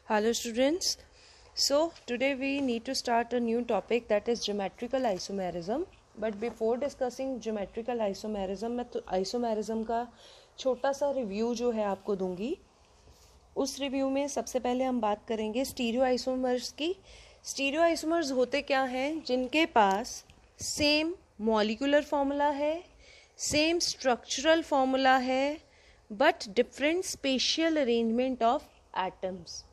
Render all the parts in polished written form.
Hello students. So today we need to start a new topic, that is geometrical isomerism. But before discussing geometrical isomerism, मैं तो isomerism का छोटा सा review जो है आपको दूंगी. उस रिव्यू में सबसे पहले हम बात करेंगे स्टीरियो आइसोमर्स की. स्टीरियो आइसोमर्स होते क्या हैं? जिनके पास सेम मॉलिक्यूलर फॉर्मूला है, सेम स्ट्रक्चरल फॉर्मूला है, but different spatial arrangement of atoms.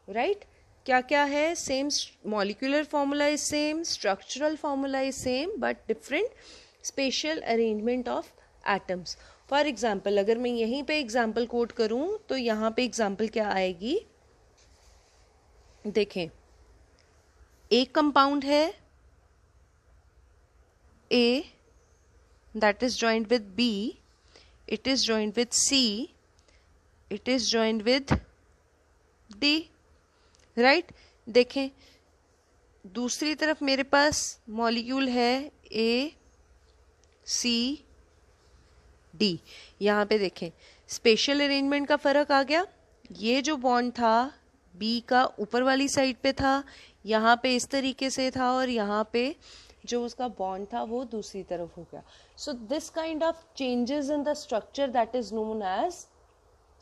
Right, क्या क्या है? Same molecular formula is same, structural formula is same, but different spatial arrangement of atoms. For example, अगर मैं यहीं पे एग्जाम्पल कोट करूं तो यहाँ पे एग्जाम्पल क्या आएगी? देखें, एक कंपाउंड है A, that is joined with B, it is joined with C, it is joined with D. Right, देखें दूसरी तरफ मेरे पास मॉलिक्यूल है A, C, D. यहाँ पे देखें स्पेशल अरेंजमेंट का फर्क आ गया. ये जो बॉन्ड था B का ऊपर वाली साइड पे था, यहाँ पे इस तरीके से था, और यहाँ पे जो उसका बॉन्ड था वो दूसरी तरफ हो गया. So this kind of changes in the structure that is known as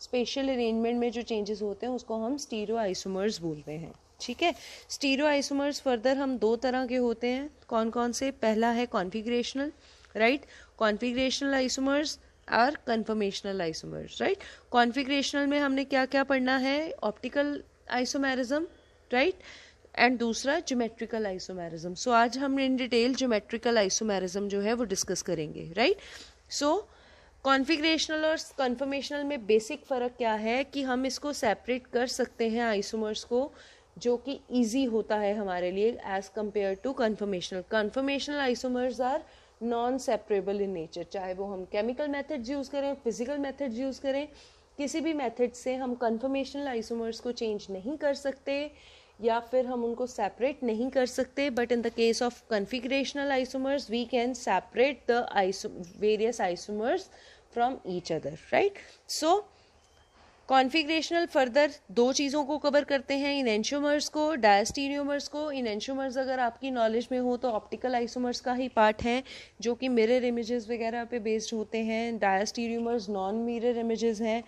spatial arrangement में जो चेंजेस होते हैं उसको हम स्टीरियो आइसोमर्स बोलते हैं. ठीक है, स्टीरियो आइसोमर्स फर्दर हम दो तरह के होते हैं. कौन कौन से? पहला है कॉन्फिगरेशनल. राइट, कॉन्फिगरेशनल आइसोमर्स और कन्फर्मेशनल आइसोमर्स. राइट, कॉन्फिगरेशनल में हमने क्या क्या पढ़ना है? ऑप्टिकल आइसोमेरिज्म, राइट, एंड दूसरा ज्योमेट्रिकल आइसोमेरिज्म. सो आज हम इन डिटेल ज्योमेट्रिकल आइसोमेरिज्म जो है वो डिस्कस करेंगे. राइट, सो कॉन्फिगरेशनल और कन्फर्मेशनल में बेसिक फ़र्क क्या है कि हम इसको सेपरेट कर सकते हैं आइसोमर्स को, जो कि इजी होता है हमारे लिए as compare to conformational. Conformational isomers are non separable in nature. चाहे वो हम केमिकल मेथड्स यूज़ करें, फिजिकल मेथड्स यूज़ करें, किसी भी मेथड से हम कन्फर्मेशनल आइसोमर्स को चेंज नहीं कर सकते या फिर हम उनको सेपरेट नहीं कर सकते. But in the case of configurational isomers we can separate the various isomers from each other. Right, so configurational further दो चीज़ों को कवर करते हैं, इनेंशियोमर्स को, डायस्टीरियोमर्स को. इनेंशियोमर्स अगर आपकी नॉलेज में हो तो ऑप्टिकल आइसोमर्स का ही पार्ट है, जो कि मिरर इमेजेस वगैरह पे बेस्ड होते हैं. डायस्टीरियोमर्स नॉन मिरर इमेजेस हैं.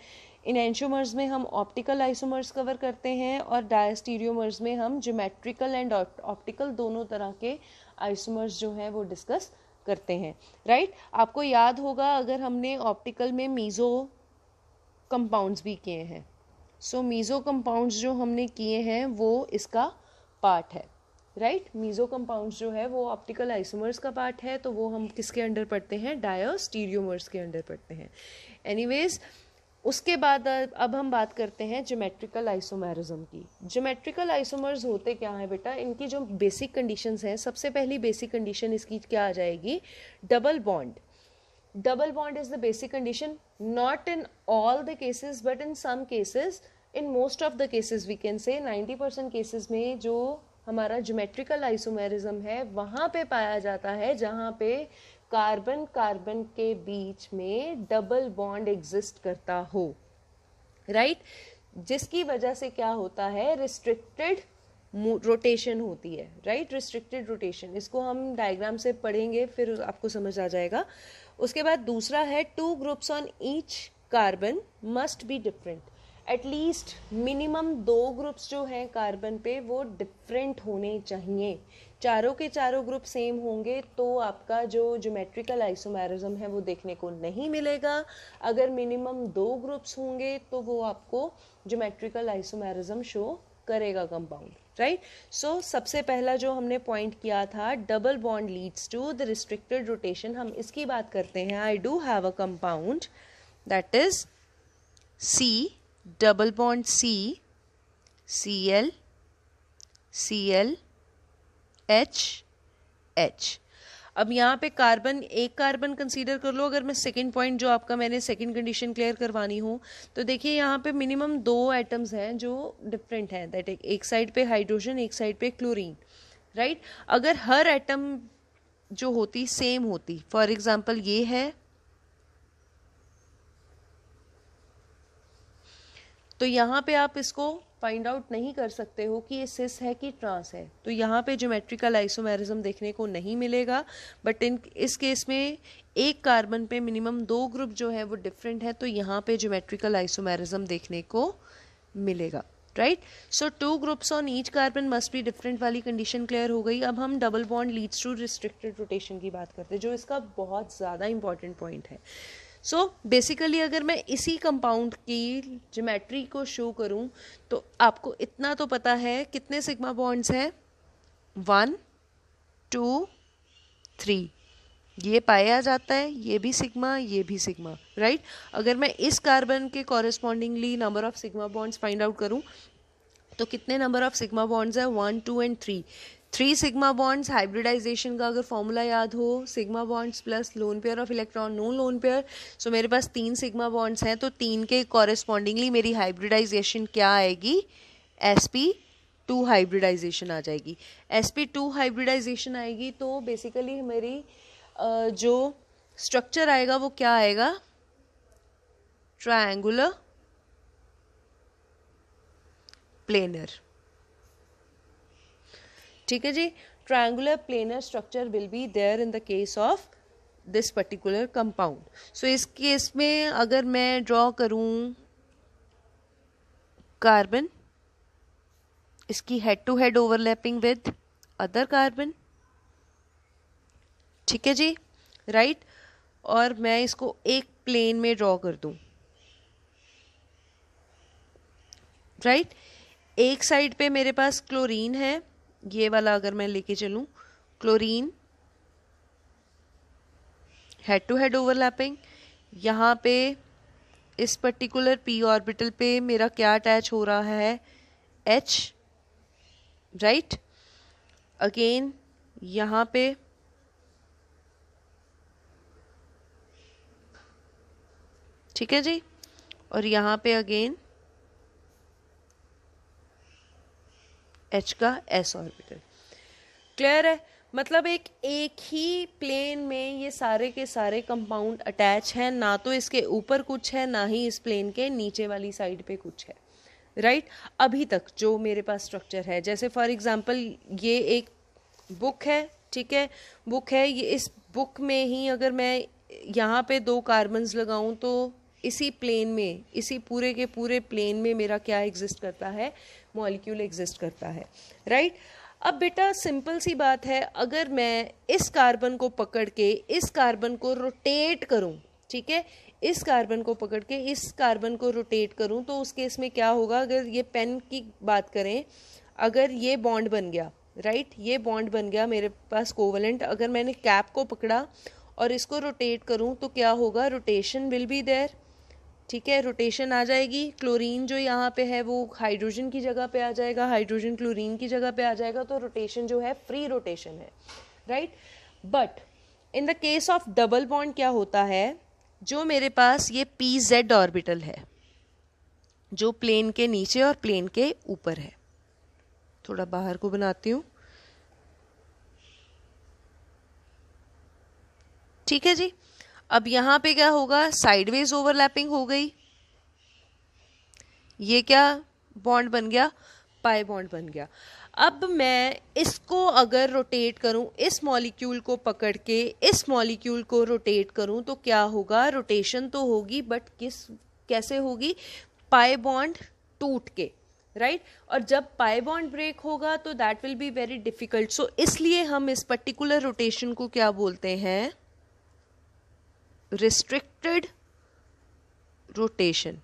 इनेंशियोमर्स में हम ऑप्टिकल आइसोमर्स कवर करते हैं और डायस्टीरियोमर्स में हम ज्योमेट्रिकल एंड ऑप्टिकल दोनों तरह के आइसोमर्स जो हैं वो डिस्कस करते हैं. राइट, आपको याद होगा अगर हमने ऑप्टिकल में मीज़ो कंपाउंड्स भी किए हैं. सो मीज़ो कंपाउंड्स जो हमने किए हैं वो इसका पार्ट है. राइट, मीज़ो कंपाउंड्स जो है वो ऑप्टिकल आइसोमर्स का पार्ट है, तो वो हम किसके अंडर पढ़ते हैं? डायस्टीरियोमर्स के अंडर पढ़ते हैं. एनीवेज, उसके बाद अब हम बात करते हैं ज्योमेट्रिकल आइसोमेरिज्म की. ज्योमेट्रिकल आइसोमर्स होते क्या है बेटा? इनकी जो बेसिक कंडीशंस हैं, सबसे पहली बेसिक कंडीशन इसकी क्या आ जाएगी? Double bond. Double bond is the basic condition, not in all the cases but in some cases, in most of the cases we can say 90% cases में जो हमारा ज्योमेट्रिकल आइसोमेरिज्म है वहाँ पे पाया जाता है जहाँ पे कार्बन कार्बन के बीच में डबल बॉन्ड एग्जिस्ट करता हो. राइट, जिसकी वजह से क्या होता है? रिस्ट्रिक्टेड रोटेशन होती है. राइट, रिस्ट्रिक्टेड रोटेशन, इसको हम डायग्राम से पढ़ेंगे फिर आपको समझ आ जाएगा. उसके बाद दूसरा है two groups on each carbon must be different. At least minimum दो ग्रुप्स जो हैं कार्बन पे वो डिफरेंट होने चाहिए. चारों के चारों ग्रुप सेम होंगे तो आपका जो ज्योमेट्रिकल आइसोमेरिज्म है वो देखने को नहीं मिलेगा. अगर मिनिमम दो ग्रुप्स होंगे तो वो आपको ज्योमेट्रिकल आइसोमेरिज्म शो करेगा कंपाउंड. राइट, सो सबसे पहला जो हमने पॉइंट किया था, double bond leads to the restricted rotation, हम इसकी बात करते हैं. I do have a compound that is C, double bond C, Cl, Cl, H, H. अब यहाँ पे कार्बन, एक कार्बन कंसीडर कर लो. अगर मैं सेकंड पॉइंट जो आपका मैंने सेकंड कंडीशन क्लियर करवानी हो तो देखिए यहाँ पे मिनिमम दो एटम्स हैं जो डिफरेंट हैं. दैट एक साइड पे हाइड्रोजन, एक साइड पे क्लोरीन. राइट, अगर हर एटम जो होती सेम होती, फॉर एग्जांपल ये है तो यहाँ पे आप इसको फाइंड आउट नहीं कर सकते हो कि ये सिस है कि ट्रांस है, तो यहाँ पे ज्योमेट्रिकल आइसोमेरिज्म देखने को नहीं मिलेगा। बट इस केस में एक कार्बन पे मिनिमम 2 ग्रुप जो है वो डिफरेंट है, तो यहाँ पे ज्योमेट्रिकल आइसोमेरिज्म देखने को मिलेगा, right. So 2 groups on each carbon must be different वाली कंडीशन क्लियर हो गई। अब हम double bond leads to restricted rotation की बात करते हैं, जो इसका बहुत ज़्यादा इंपॉर्टेंट पॉइंट है। सो बेसिकली अगर मैं इसी कंपाउंड की ज्योमेट्री को शो करूं तो आपको इतना तो पता है कितने सिग्मा बॉन्ड्स हैं, 1 2 3, ये पाया जाता है, ये भी सिग्मा, ये भी सिग्मा, राइट। अगर मैं इस कार्बन के correspondingly number of sigma bonds find out करूं तो कितने नंबर ऑफ सिग्मा बॉन्ड्स है, 1 2 एंड 3। 3 सिग्मा बॉन्ड्स, हाइब्रिडाइजेशन का अगर फॉर्मूला याद हो, sigma bonds plus lone pair of electron, no lone pair. So मेरे पास 3 सिग्मा बॉन्ड्स हैं, तो 3 के कॉरेस्पॉन्डिंगली मेरी हाइब्रिडाइजेशन क्या आएगी, sp2 हाइब्रिडाइजेशन आ जाएगी। sp2 हाइब्रिडाइजेशन आएगी तो बेसिकली मेरी जो स्ट्रक्चर आएगा वो क्या आएगा, ट्रायंगुलर प्लेनर, ठीक है जी। Triangular planar structure will be there in the case of this particular compound. So इस केस में अगर मैं ड्रॉ करूं कार्बन, इसकी head to head overlapping with other carbon, ठीक है जी, राइट। और मैं इसको एक प्लेन में ड्रॉ कर दूं, राइट। एक साइड पे मेरे पास क्लोरीन है, ये वाला अगर मैं लेके चलूं, chlorine head to head overlapping, यहाँ पे इस पर्टिकुलर p ऑर्बिटल पे मेरा क्या अटैच हो रहा है, H, राइट। अगेन यहाँ पे ठीक है जी, और यहाँ पे अगेन H का s ऑर्बिटल। क्लियर है, मतलब एक ही प्लेन में ये सारे के सारे कंपाउंड अटैच हैं, ना तो इसके ऊपर कुछ है ना ही इस प्लेन के नीचे वाली साइड पे कुछ है, राइट। अभी तक जो मेरे पास स्ट्रक्चर है, जैसे फॉर एग्जांपल ये एक बुक है, ठीक है, बुक है, ये इस बुक में ही अगर मैं यहाँ पे 2 कार्बन्स लगाऊं तो इसी प्लेन में, इसी पूरे के पूरे प्लेन में मेरा क्या एग्जिस्ट करता है, मॉलिक्यूल एग्जिस्ट करता है, राइट। अब बेटा सिंपल सी बात है, अगर मैं इस कार्बन को पकड़ के इस कार्बन को रोटेट करूं, ठीक है, इस कार्बन को पकड़ के इस कार्बन को रोटेट करूं तो उस केस में क्या होगा, अगर ये पेन की बात करें, अगर ये बॉन्ड बन गया, राइट, ये बॉन्ड बन गया मेरे पास कोवलेंट, अगर मैंने कैप को पकड़ा और इसको रोटेट करूं तो क्या होगा, रोटेशन विल बी देयर, ठीक है, रोटेशन आ जाएगी। क्लोरीन जो यहाँ पे है वो हाइड्रोजन की जगह पे आ जाएगा, हाइड्रोजन क्लोरीन की जगह पे आ जाएगा, तो रोटेशन जो है फ्री रोटेशन है, right. But in the case of double bond क्या होता है, जो मेरे पास ये pz ऑर्बिटल है जो प्लेन के नीचे और प्लेन के ऊपर है, थोड़ा बाहर को बनाती हूं, ठीक है जी। अब यहां पे क्या होगा, साइडवेज ओवरलैपिंग हो गई, ये क्या बॉन्ड बन गया, पाई बॉन्ड बन गया। अब मैं इसको अगर रोटेट करूं, इस मॉलिक्यूल को पकड़ के इस मॉलिक्यूल को रोटेट करूं तो क्या होगा, रोटेशन तो होगी बट कैसे होगी, पाई बॉन्ड टूट के, राइट। और जब पाई बॉन्ड ब्रेक होगा तो that will be very difficult. So इसलिए हम इस पर्टिकुलर रोटेशन को क्या बोलते हैं, रिस्ट्रिक्टेड रोटेशन,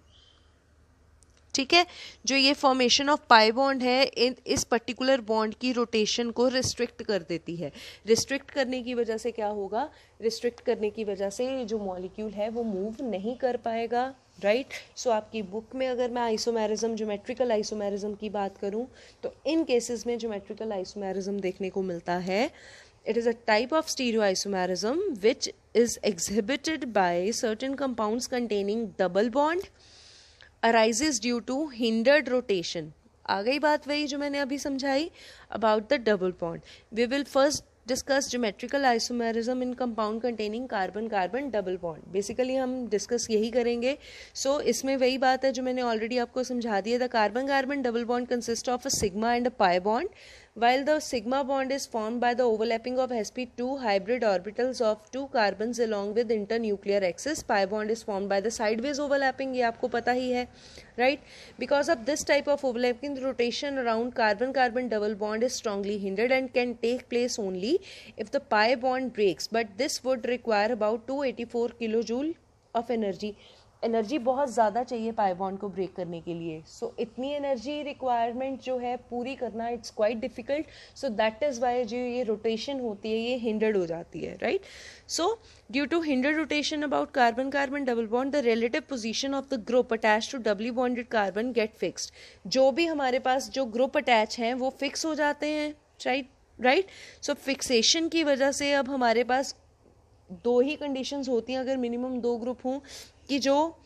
ठीक है। जो ये फॉर्मेशन ऑफ पाई बॉन्ड है इस पर्टिकुलर बॉन्ड की रोटेशन को रिस्ट्रिक्ट कर देती है। रिस्ट्रिक्ट करने की वजह से क्या होगा, रिस्ट्रिक्ट करने की वजह से जो मॉलिक्यूल है वो मूव नहीं कर पाएगा, राइट। सो आपकी बुक में अगर मैं आइसोमेरिज्म, ज्योमेट्रिकल आइसोमेरिज्म की बात करूं तो इन केसेस में ज्योमेट्रिकल आइसोमेरिज्म देखने को मिलता है। It is a type of stereoisomerism which is exhibited by certain compounds containing double bond, arises due to hindered rotation। आ गई बात वही जो मैंने अभी समझाई about the double bond। We will first discuss geometrical isomerism in compound containing carbon carbon double bond. Basically हम discuss यही करेंगे। सो इसमें वही बात है जो मैंने ऑलरेडी आपको समझा दिया। The carbon carbon double bond consist of a sigma and a pi bond, while the sigma bond is formed by the overlapping of sp2 hybrid orbitals of two carbons along with internuclear axis. Pi bond is formed by the sideways overlapping, ये आपको पता ही है, right? Because of this type of overlapping, the rotation around carbon carbon double bond is strongly hindered and can take place only if the pi bond breaks, but this would require about 284 kilojoule of energy. Energy बहुत ज़्यादा चाहिए pi bond को break करने के लिए। सो इतनी energy requirement जो है पूरी करना it's quite difficult. So that is why जो ये रोटेशन होती है ये हिंडर्ड हो जाती है, right? So due to hindered rotation about carbon carbon double bond, the relative position of the group attach to doubly bonded carbon get fixed. जो भी हमारे पास जो ग्रुप अटैच हैं वो फिक्स हो जाते हैं, राइट? सो फिक्सेशन की वजह से अब हमारे पास दो ही कंडीशंस होती हैं अगर मिनिमम दो ग्रुप हों, कि जो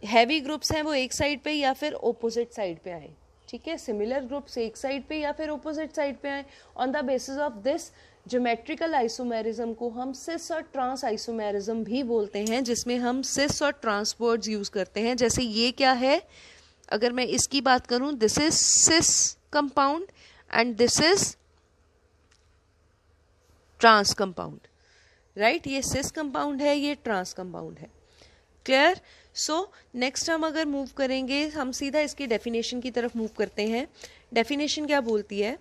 हैवी ग्रुप्स हैं वो एक साइड पे या फिर ओपोजिट साइड पे आए, ठीक है? सिमिलर ग्रुप्स एक साइड पे या फिर ओपोजिट साइड पे आए। On the basis of this geometrical isomerism को हम सिस और ट्रांस आइसोमेरिज्म भी बोलते हैं, जिसमें हम सिस और ट्रांस वर्ड्स यूज करते हैं। जैसे ये क्या है, अगर मैं इसकी बात करूं, this is cis compound and this is trans compound, right? ये सिस कंपाउंड है, ये ट्रांस कंपाउंड है। क्लियर? सो नेक्स्ट हम अगर मूव करेंगे, हम सीधा इसकी डेफिनेशन की तरफ मूव करते हैं। डेफिनेशन क्या बोलती है?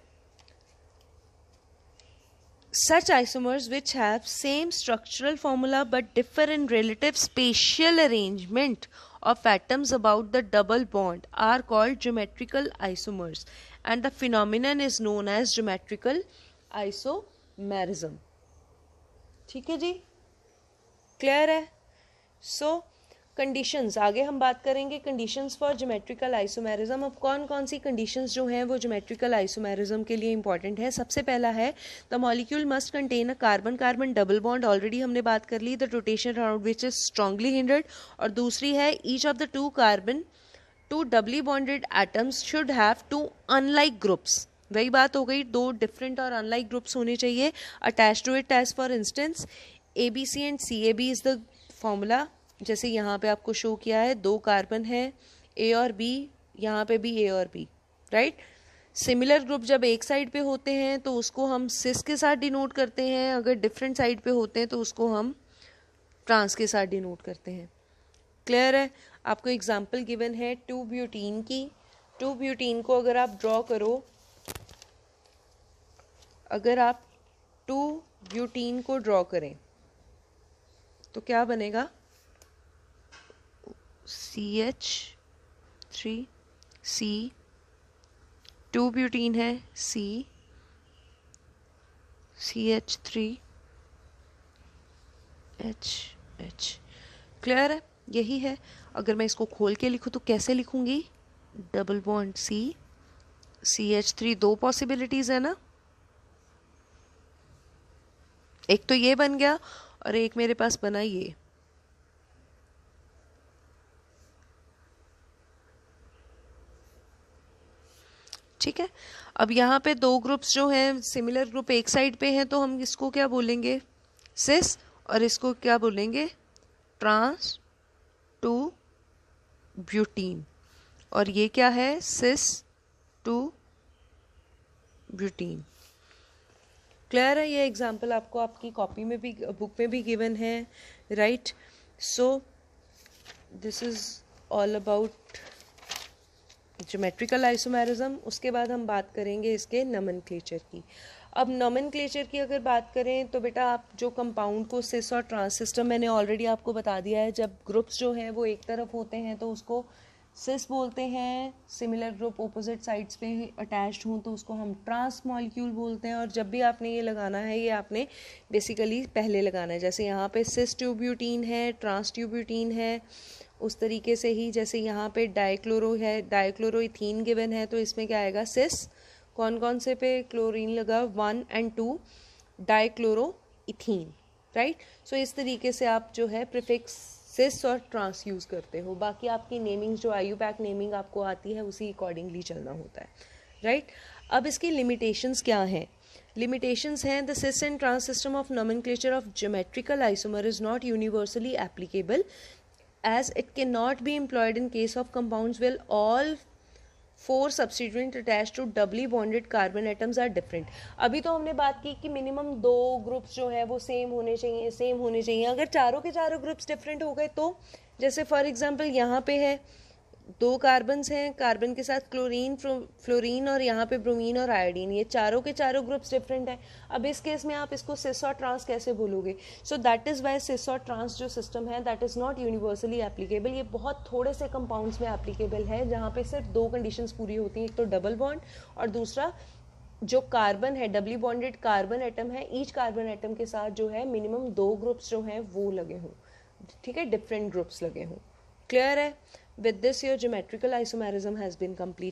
Such isomers which have same structural formula but differ in relative spatial arrangement of atoms about the double bond are called geometrical isomers, and the phenomenon is known as geometrical isomerism. ठीक है जी, clear है? सो conditions, आगे हम बात करेंगे conditions for geometrical isomerism. अब कौन कौन सी कंडीशंस जो हैं वो ज्योमेट्रिकल आइसोमेरिज्म के लिए इंपॉर्टेंट है। सबसे पहला है the molecule must contain a carbon carbon double bond, already हमने बात कर ली, the rotation around which is strongly hindered. और दूसरी है each of the two carbon two doubly bonded atoms should have two unlike groups. वही बात हो गई, दो डिफरेंट और अनलाइक ग्रुप्स होने चाहिए attach to it. As for instance ABC and CAB is the formula. जैसे यहाँ पे आपको शो किया है, दो कार्बन है A और B, यहाँ पे भी A और B, राइट? सिमिलर ग्रुप जब एक साइड पे होते हैं तो उसको हम सिस के साथ डिनोट करते हैं, अगर डिफरेंट साइड पे होते हैं तो उसको हम ट्रांस के साथ डिनोट करते हैं। क्लियर है? आपको एग्जांपल गिवन है 2 ब्यूटीन की। 2 ब्यूटीन को अगर आप ड्रॉ करो, अगर आप 2 ब्यूटीन को ड्रॉ करें तो क्या बनेगा? CH3C, 2 ब्यूटीन है C, CH3H। क्लियर है? यही है। अगर मैं इसको खोल के लिखूं तो कैसे लिखूंगी? डबल बॉन्ड C, CH3, दो पॉसिबिलिटीज है ना, एक तो ये बन गया और एक मेरे पास बना ये। ठीक है? अब यहाँ पे दो ग्रुप्स जो हैं, सिमिलर ग्रुप एक साइड पे हैं, तो हम इसको क्या बोलेंगे? सिस, और इसको क्या बोलेंगे? Trans two butene. और ये क्या है? सिस टू ब्यूटीन। क्लियर है? ये एग्जाम्पल आपको आपकी कॉपी में भी, बुक में भी गिवन है, right? So this is all about geometrical isomerism. उसके बाद हम बात करेंगे इसके नोमेनक्लेचर की। अब नोमेनक्लेचर की अगर बात करें तो बेटा आप जो कंपाउंड को सिस और ट्रांस सिस्टम, मैंने ऑलरेडी आपको बता दिया है, जब ग्रुप्स जो हैं वो एक तरफ होते हैं तो उसको सिस बोलते हैं, सिमिलर ग्रुप ऑपोजिट साइड्स पे अटैच्ड हों तो उसको हम ट्रांस मॉलिक्यूल बोलते हैं। और जब भी आपने ये लगाना है, ये आपने बेसिकली पहले लगाना है। जैसे यहाँ पे सिस ट्यूब्यूटीन है, ट्रांस ट्यूब्यूटीन है, उस तरीके से ही जैसे यहाँ पे डाइक्लोरो है, डाइक्लोरोइथीन गिवन है, तो इसमें क्या आएगा? सिस। कौन कौन से पे क्लोरीन लगा? 1 and 2 डाइक्लोरोइथीन, राइट? सो इस तरीके से आप जो है प्रीफिक्स सिस और ट्रांस यूज़ करते हो। बाकी आपकी नेमिंग जो IUPAC नेमिंग आपको आती है उसी अकॉर्डिंगली चलना होता है, राइट। अब इसकी लिमिटेशंस क्या हैं? लिमिटेशंस हैं, the cis and trans system of nomenclature of geometrical isomer is not universally applicable as it cannot be employed in case of compounds where all 4 substituent attached to doubly bonded carbon atoms are different. अभी तो हमने बात की कि minimum 2 groups जो है वो same होने चाहिए. अगर चारों के चारों ग्रुप्स डिफरेंट हो गए तो, जैसे फॉर एग्जांपल यहाँ पे है 2 कार्बन्स हैं, कार्बन के साथ क्लोरीन, फ्लोरीन और यहाँ पे ब्रोमीन और आयोडीन, ये चारों के चारों ग्रुप्स डिफरेंट हैं. अब इस केस में आप इसको सिस और ट्रांस कैसे बोलोगे? सो दैट इज़ वाई सिस और ट्रांस जो सिस्टम है that is not universally applicable. ये बहुत थोड़े से कंपाउंड्स में एप्लीकेबल है जहाँ पे सिर्फ 2 कंडीशंस पूरी होती हैं, एक तो डबल बॉन्ड और दूसरा जो कार्बन है, डबली बॉन्डेड कार्बन एटम है, ईच कार्बन एटम के साथ जो है मिनिमम 2 ग्रुप्स जो हैं वो लगे हों. ठीक है, डिफरेंट ग्रुप्स लगे हों. क्लियर है? With this, your geometrical isomerism has been complete.